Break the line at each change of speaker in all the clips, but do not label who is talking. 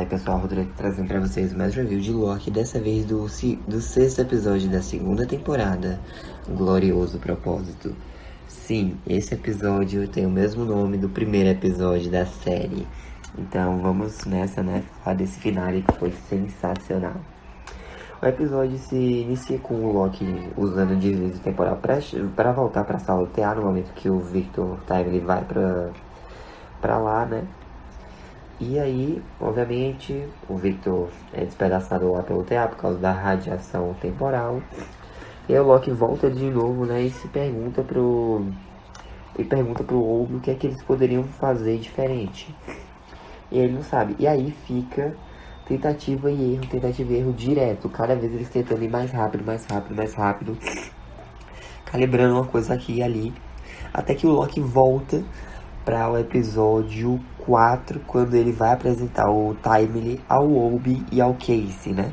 aí pessoal, Rodrigo trazendo pra vocês mais review de Loki, dessa vez do sexto episódio da segunda temporada, Glorioso Propósito. Sim, esse episódio tem o mesmo nome do primeiro episódio da série, então vamos nessa, né, falar desse finale que foi sensacional. O episódio se inicia com o Loki usando o deslize temporal pra voltar pra sala do TA no momento que o Victor Timely vai pra lá, né? E aí, obviamente, o Victor é despedaçado lá pelo TA por causa da radiação temporal. E aí o Loki volta de novo, né, e pergunta pro Owl o que é que eles poderiam fazer diferente. E ele não sabe. E aí fica tentativa e erro direto. Cada vez eles tentando ir mais rápido. Calibrando uma coisa aqui e ali. Até que o Loki volta para o episódio 4, quando ele vai apresentar o Timely ao Obi e ao Casey, né?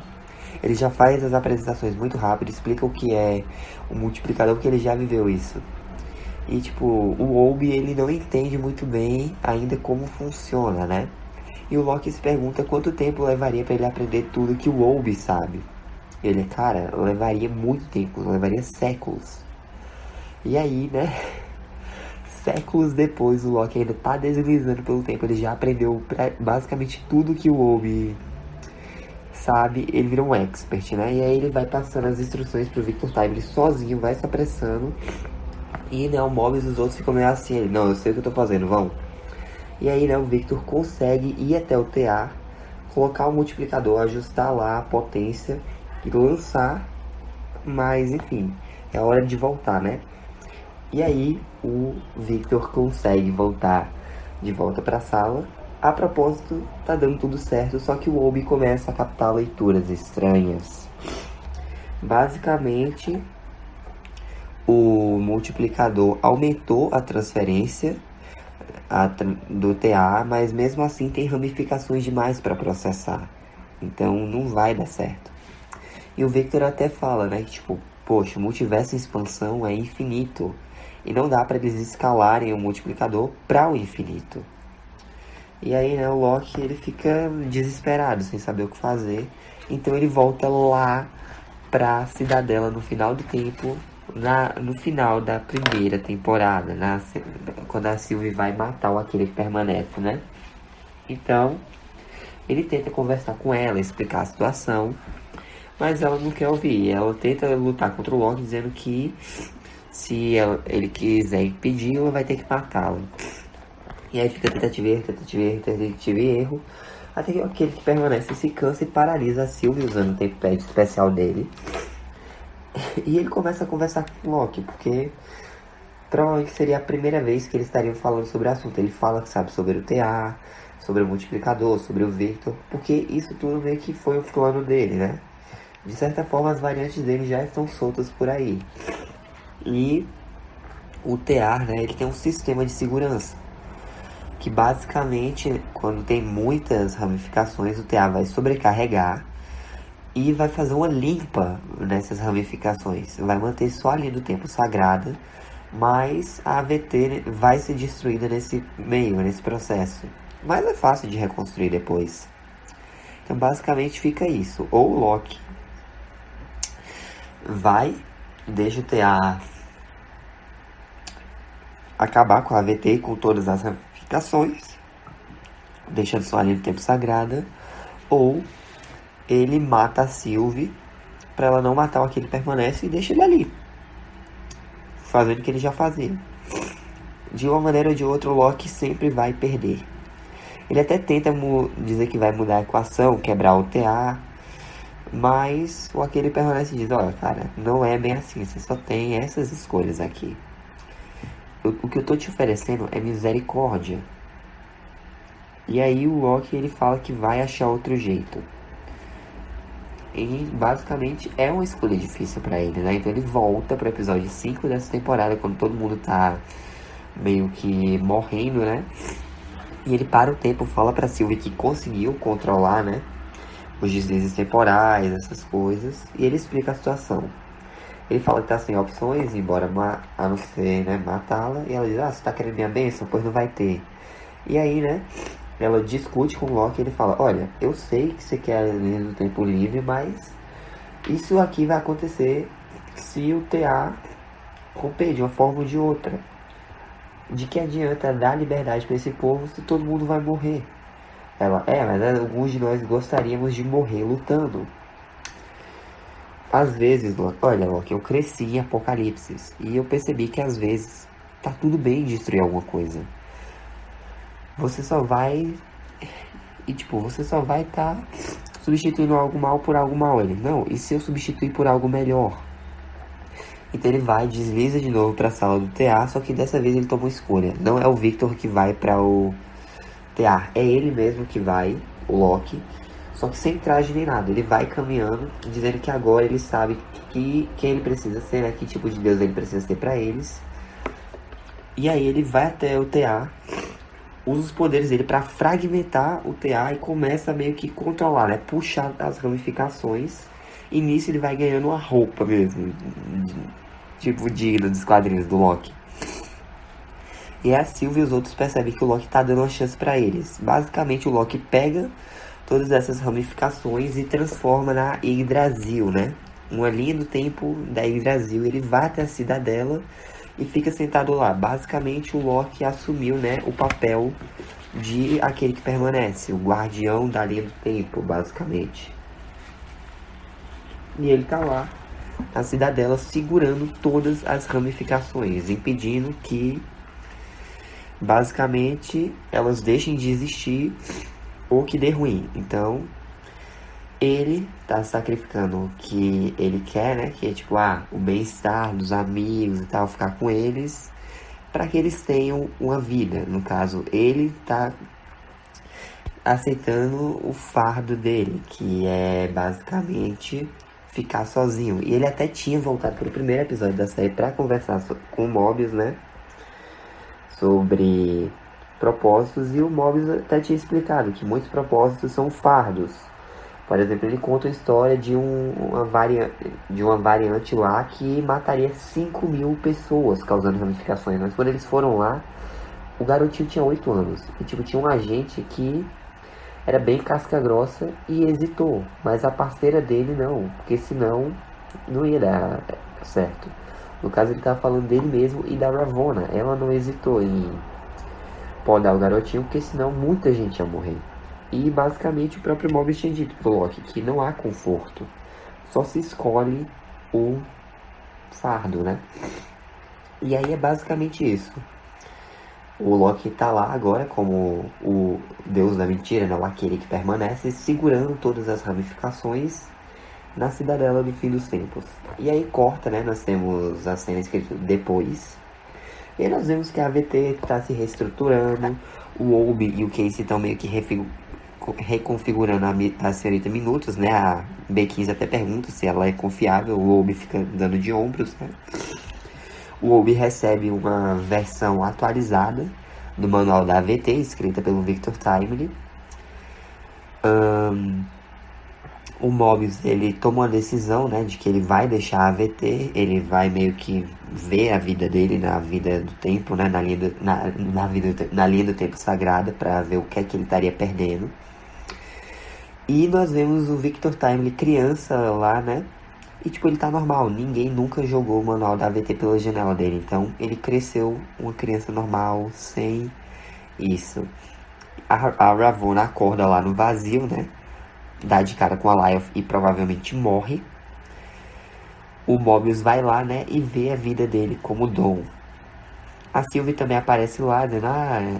Ele já faz as apresentações muito rápido, explica o que é o multiplicador, porque ele já viveu isso. E tipo, o Obi ele não entende muito bem ainda como funciona, né? E o Loki se pergunta quanto tempo levaria para ele aprender tudo que o Obi sabe. Ele, cara, levaria muito tempo, levaria séculos. E aí, né? Séculos depois, o Loki ainda tá deslizando pelo tempo. Ele já aprendeu basicamente tudo que o Obi sabe. Ele vira um expert, né? E aí ele vai passando as instruções pro Victor Timely sozinho, vai se apressando. E, né, o Mobius e os outros ficam meio assim. Ele, não, eu sei o que eu tô fazendo, vão. E aí, né, o Victor consegue ir até o TA, colocar o multiplicador, ajustar lá a potência e lançar. Mas, enfim, é hora de voltar, né? E aí, o Victor consegue voltar de volta para a sala. A propósito, tá dando tudo certo, só que o Obi começa a captar leituras estranhas. Basicamente, o multiplicador aumentou a transferência do TA, mas mesmo assim tem ramificações demais para processar. Então não vai dar certo. E o Victor até fala, né, que tipo, poxa, o multiverso em expansão é infinito. E não dá para eles escalarem o multiplicador para o infinito. E aí, né, o Loki ele fica desesperado, sem saber o que fazer. Então ele volta lá pra Cidadela no final do tempo, no final da primeira temporada, quando a Sylvie vai matar o Aquele que permanece, né? Então, ele tenta conversar com ela, explicar a situação, mas ela não quer ouvir. Ela tenta lutar contra o Loki, dizendo que se ele quiser impedi-la, vai ter que matá-la. E aí fica tentativa e erro, até que aquele que permanece se cansa e paralisa a Sylvie usando o tempad especial dele. E ele começa a conversar com o Loki, porque provavelmente seria a primeira vez que eles estariam falando sobre o assunto. Ele fala que sabe sobre o TA, sobre o multiplicador, sobre o Victor, porque isso tudo meio que foi o plano dele, né? De certa forma, as variantes dele já estão soltas por aí. E o TA, né, ele tem um sistema de segurança, que basicamente, quando tem muitas ramificações, o TA vai sobrecarregar e vai fazer uma limpa nessas ramificações. Vai manter só a linha do tempo sagrada, mas a AVT vai ser destruída nesse meio, nesse processo. Mas é fácil de reconstruir depois. Então basicamente fica isso. Ou o Loki deixa o TA acabar com a AVT e com todas as ramificações, deixando só a linha do tempo sagrada, ou ele mata a Sylvie pra ela não matar o que ele permanece e deixa ele ali, fazendo o que ele já fazia. De uma maneira ou de outra, o Loki sempre vai perder. Ele até tenta dizer que vai mudar a equação, quebrar o TA, mas o aquele permanece e diz, olha, cara, não é bem assim, você só tem essas escolhas aqui. O que eu tô te oferecendo é misericórdia. E aí o Loki ele fala que vai achar outro jeito. E basicamente é uma escolha difícil pra ele, né? Então ele volta pro episódio 5 dessa temporada, quando todo mundo tá meio que morrendo, né? E ele para o tempo, fala pra Sylvie que conseguiu controlar, né, os deslizes temporais, essas coisas. E ele explica a situação. Ele fala que tá sem opções, embora a não ser, né, matá-la. E ela diz, você tá querendo minha bênção? Pois não vai ter. E aí, né, ela discute com o Loki e ele fala, olha, eu sei que você quer a linha do tempo livre, mas isso aqui vai acontecer se o TA romper de uma forma ou de outra. De que adianta dar liberdade para esse povo se todo mundo vai morrer? Ela, mas alguns de nós gostaríamos de morrer lutando. Às vezes, Loki, olha, Loki, eu cresci em Apocalipse e eu percebi que às vezes tá tudo bem destruir alguma coisa. Você só vai você só vai estar substituindo algo mal por algo mal. Ele, não, e se eu substituir por algo melhor? Então ele vai, desliza de novo pra sala do TA, só que dessa vez ele toma uma escolha. Não é o Victor que vai para o TA, é ele mesmo que vai, o Loki, só que sem traje nem nada. Ele vai caminhando, dizendo que agora ele sabe quem ele precisa ser, né? Que tipo de Deus ele precisa ser pra eles. E aí ele vai até o TA, usa os poderes dele pra fragmentar o TA e começa a meio que controlar, né? Puxar as ramificações. E nisso ele vai ganhando uma roupa mesmo, tipo digna dos quadrinhos do Loki. E a Sylvie e os outros percebem que o Loki tá dando uma chance pra eles. Basicamente o Loki pega todas essas ramificações e transforma na Yggdrasil, né? Uma linha do tempo da Yggdrasil. Ele vai até a cidadela e fica sentado lá. Basicamente o Loki assumiu, né, o papel de aquele que permanece, o guardião da linha do tempo, basicamente. E ele tá lá na cidadela segurando todas as ramificações, impedindo que basicamente elas deixem de existir ou que dê ruim. Então ele tá sacrificando o que ele quer, né? Que é tipo, o bem-estar dos amigos e tal, ficar com eles, para que eles tenham uma vida. No caso, ele tá aceitando o fardo dele, que é basicamente ficar sozinho. E ele até tinha voltado pro primeiro episódio da série para conversar com o Mobius, né? Sobre propósitos, e o Mobius até tinha explicado que muitos propósitos são fardos. Por exemplo, ele conta a história de uma variante lá que mataria 5.000 pessoas, causando ramificações. Mas quando eles foram lá, o garotinho tinha 8 anos. E tinha um agente que era bem casca grossa e hesitou. Mas a parceira dele não, porque senão não ia dar certo. No caso, ele estava falando dele mesmo e da Ravonna. Ela não hesitou em podar o garotinho, porque senão muita gente ia morrer. E basicamente o próprio Mobius tinha dito pro Loki que não há conforto, só se escolhe o fardo, né? E aí é basicamente isso. O Loki tá lá agora como o deus da mentira, né? Aquele que permanece, segurando todas as ramificações na cidadela do fim dos tempos. E aí corta, né? Nós temos a cena escrita depois. E aí nós vemos que a AVT está se reestruturando. O Obi e o Casey estão meio que reconfigurando a senhorita Minutos, né? A B15 até pergunta se ela é confiável. O Obi fica dando de ombros, né? O Obi recebe uma versão atualizada do manual da AVT, escrita pelo Victor Timely. O Mobius, ele toma uma decisão, né, de que ele vai deixar a AVT, ele vai meio que ver a vida dele na vida do tempo, né, na linha do tempo sagrada, para ver o que é que ele estaria perdendo. E nós vemos o Victor Timely criança lá, né, e tipo, ele tá normal, ninguém nunca jogou o manual da AVT pela janela dele, então ele cresceu uma criança normal, sem isso. A Ravonna acorda lá no vazio, né, dá de cara com a Lyoth e provavelmente morre. O Mobius vai lá, né, e vê a vida dele como dom. A Sylvie também aparece lá, dizendo,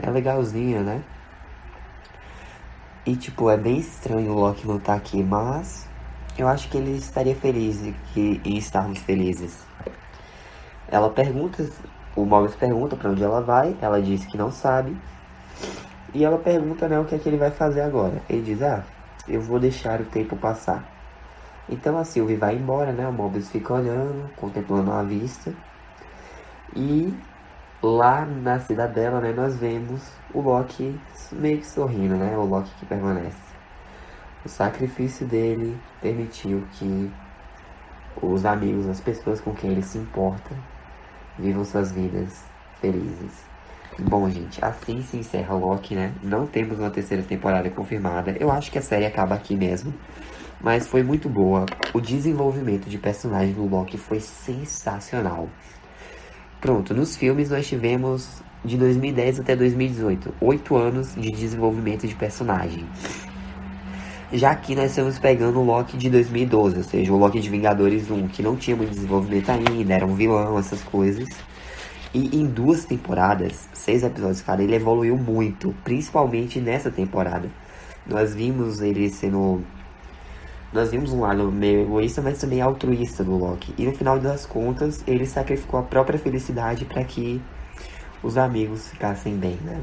é legalzinha, né? E tipo, é bem estranho o Loki não estar aqui, mas eu acho que ele estaria feliz em estarmos felizes. Ela pergunta, o Mobius pergunta pra onde ela vai, ela diz que não sabe. E ela pergunta, né, o que é que ele vai fazer agora. Ele diz, eu vou deixar o tempo passar. Então a Sylvie vai embora, né? O Mobius fica olhando, contemplando a vista. E lá na cidadela, né, nós vemos o Loki meio que sorrindo, né? O Loki que permanece. O sacrifício dele permitiu que os amigos, as pessoas com quem ele se importa, vivam suas vidas felizes. Bom, gente, assim se encerra Loki, né? Não temos uma terceira temporada confirmada. Eu acho que a série acaba aqui mesmo. Mas foi muito boa. O desenvolvimento de personagem do Loki foi sensacional. Pronto, nos filmes nós tivemos de 2010 até 2018, 8 anos de desenvolvimento de personagem. Já aqui nós estamos pegando o Loki de 2012, ou seja, o Loki de Vingadores 1, que não tinha muito desenvolvimento ainda, era um vilão, essas coisas. E em 2 temporadas, 6 episódios cada, ele evoluiu muito, principalmente nessa temporada. Nós vimos ele sendo... Nós vimos um lado meio egoísta, mas também altruísta do Loki. E no final das contas, ele sacrificou a própria felicidade para que os amigos ficassem bem, né?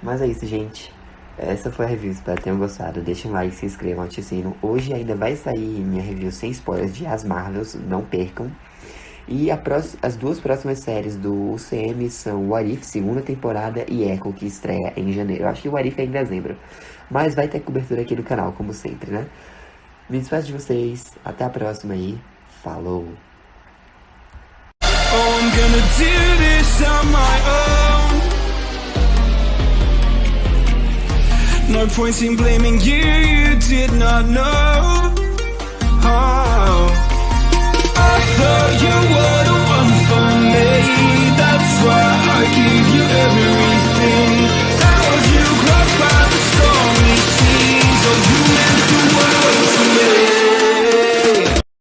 Mas é isso, gente. Essa foi a review, espero que tenham gostado. Deixem um like, se inscrevam, ativem o sino. Hoje ainda vai sair minha review sem spoilers de As Marvels, não percam. E as 2 próximas séries do UCM são What If, segunda temporada, e Echo, que estreia em janeiro. Eu acho que o What If é em dezembro. Mas vai ter cobertura aqui no canal, como sempre, né? Me despeço de vocês, até a próxima e falou!
Oh, I'm gonna do this on my own. No point in blaming you, you did not know. Oh, I thought you would.